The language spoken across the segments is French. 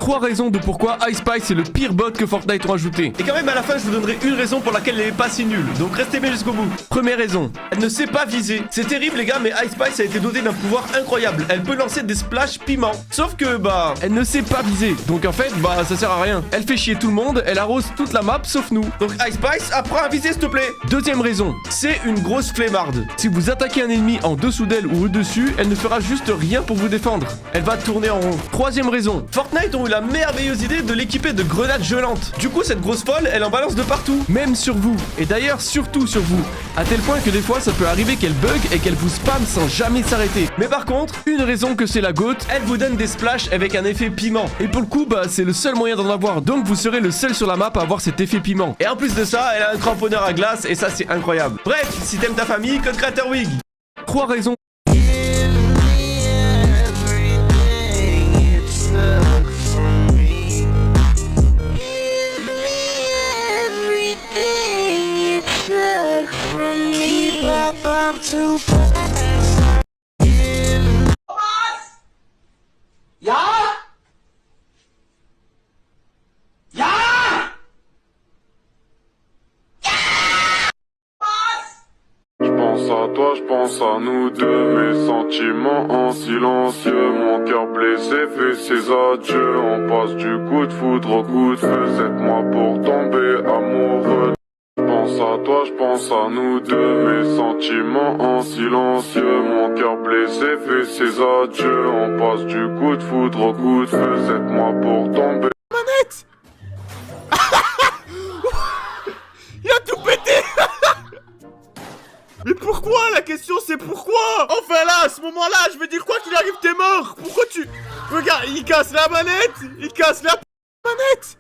3 raisons de pourquoi Ice Spice est le pire bot que Fortnite ont ajouté. Et quand même à la fin je vous donnerai une raison pour laquelle elle est pas si nulle, donc restez bien jusqu'au bout. Première raison, elle ne sait pas viser. C'est terrible les gars, mais Ice Spice a été dotée d'un pouvoir incroyable. Elle peut lancer des splash piment. Sauf que bah, elle ne sait pas viser. Donc en fait, bah ça sert à rien. Elle fait chier tout le monde, elle arrose toute la map sauf nous. Donc Ice Spice, apprends à viser s'il te plaît. Deuxième raison, c'est une grosse flemmarde. Si vous attaquez un ennemi en dessous d'elle ou au-dessus, elle ne fera juste rien pour vous défendre. Elle va tourner en rond. Troisième raison, Fortnite ont eu la merveilleuse idée de l'équiper de grenades gelantes. Du coup, cette grosse folle, elle en balance de partout. Même sur vous. Et d'ailleurs, surtout sur vous. À tel point que des fois, ça peut arriver qu'elle bug et qu'elle vous spam sans jamais s'arrêter. Mais par contre, une raison que c'est la GOAT, elle vous donne des splashs avec un effet piment. Et pour le coup, bah, c'est le seul moyen d'en avoir. Donc, vous serez le seul sur la map à avoir cet effet piment. Et en plus de ça, elle a un cramponneur à glace et ça, c'est incroyable. Bref, si t'aimes ta famille, code créateur Wig. 3 raisons. J'pense à toi, j'pense à nous deux, mes sentiments en silencieux, mon cœur blessé fait ses adieux, on passe du coup de foudre au coup de feu, 7 mois pour tomber amoureux. J'pense à toi, j'pense à nous deux, mes sentiments en silencieux, mon cœur blessé fait ses adieux, on passe du coup de foudre au coup de feu, 7 mois pour tomber. Manette. Il a tout pété. Mais pourquoi? La question c'est pourquoi? Enfin là, à ce moment-là, je veux dire quoi qu'il arrive, t'es mort. Pourquoi tu... Regarde, il casse la manette. Il casse la manette.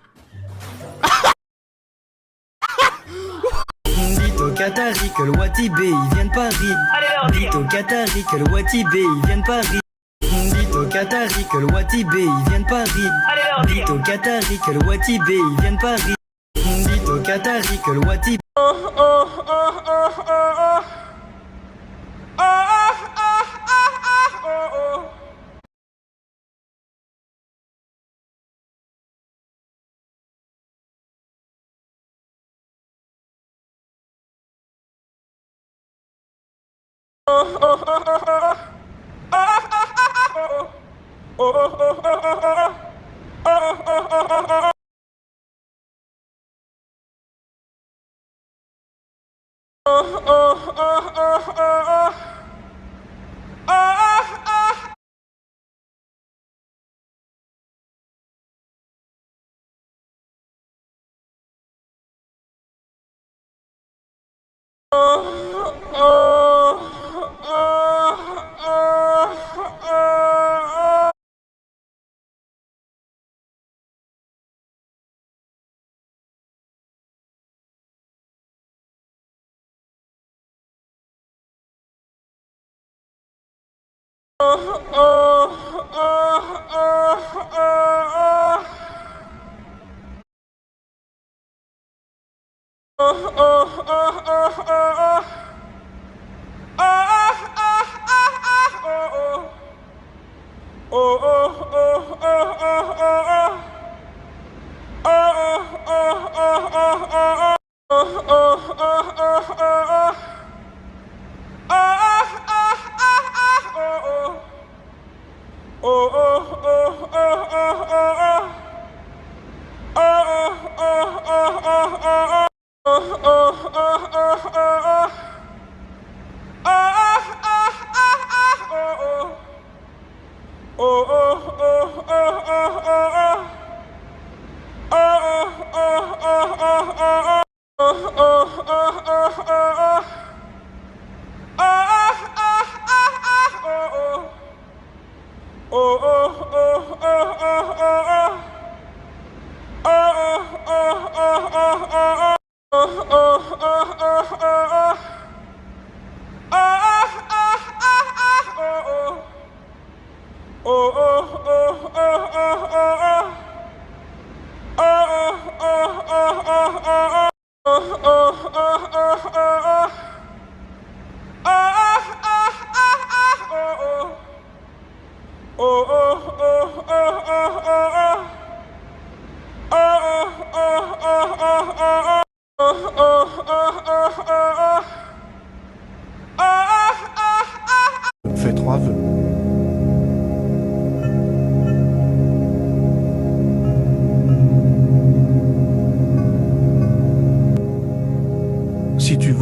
Dites au Qatari que le Watibé il vient de Paris. Dites au Qatari que le Watibé il vient de Paris. Dites au Qatari que le Watibé il vient de Paris. Dites au Qatari que le Watibé il vient de Paris. Dites au Qatari que le Watibé.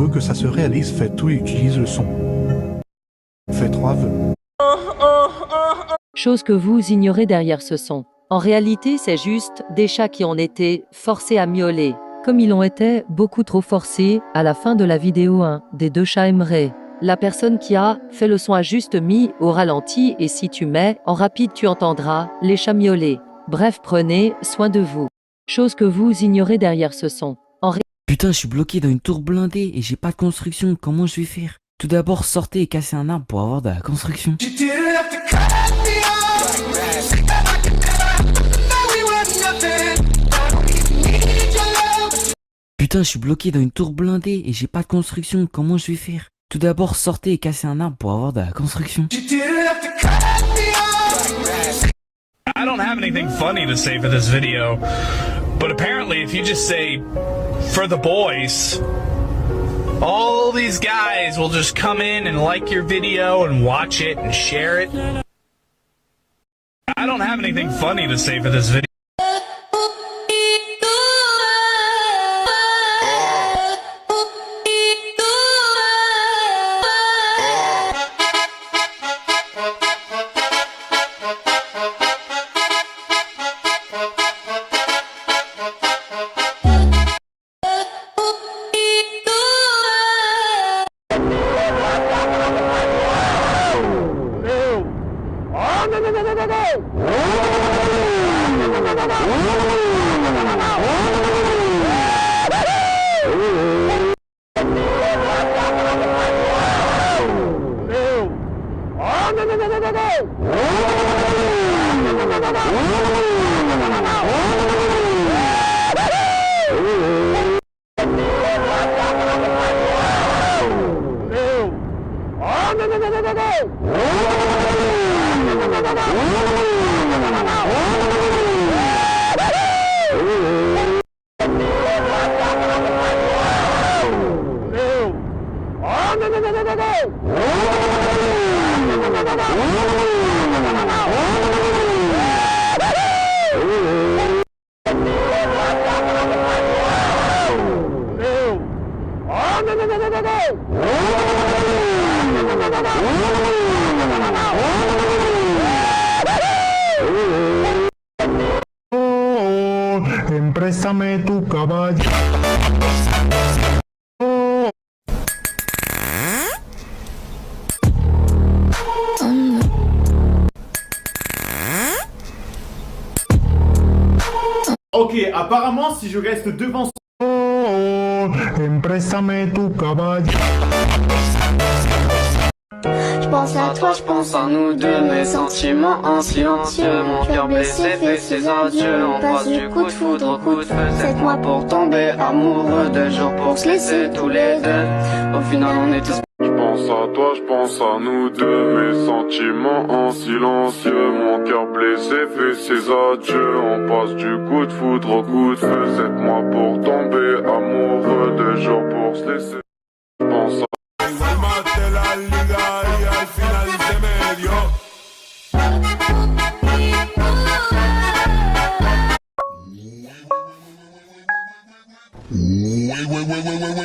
veut que ça se réalise, fais tout et utilise le son. Fais 3 vœux. Chose que vous ignorez derrière ce son. En réalité, c'est juste des chats qui ont été forcés à miauler. Comme ils ont été beaucoup trop forcés, à la fin de la vidéo, un des deux chats aimerait. La personne qui a fait le son a juste mis au ralenti et si tu mets en rapide, tu entendras les chats miauler. Bref, prenez soin de vous. Chose que vous ignorez derrière ce son. Putain, je suis bloqué dans une tour blindée et j'ai pas de construction, comment je vais faire? Tout d'abord, sortez et cassez un arbre pour avoir de la construction. Putain, je suis bloqué dans une tour blindée et j'ai pas de construction, comment je vais faire? Tout d'abord, sortez et cassez un arbre pour avoir de la construction. I don't have anything funny to say for this video, but apparently if you just say, for the boys, all these guys will just come in and like your video and watch it and share it. I don't have anything funny to say for this video. Préstame tu caballo. Ok, apparemment, si je reste devant... Préstame tu caballo. Je pense à toi, je pense à nous deux, mes sentiments en silencieux. Mon cœur blessé fait ses adieux. On passe du coup de foudre au coup de feu. 7 mois pour tomber amoureux, 2 jours pour se laisser tous les deux. Au final on est tous... Je pense à toi, je pense à nous deux, mes sentiments en silencieux. Mon cœur blessé fait ses adieux. On passe du coup de foudre au coup de feu. 7 mois pour tomber amoureux, 2 jours pour se laisser. Je pense à Wait.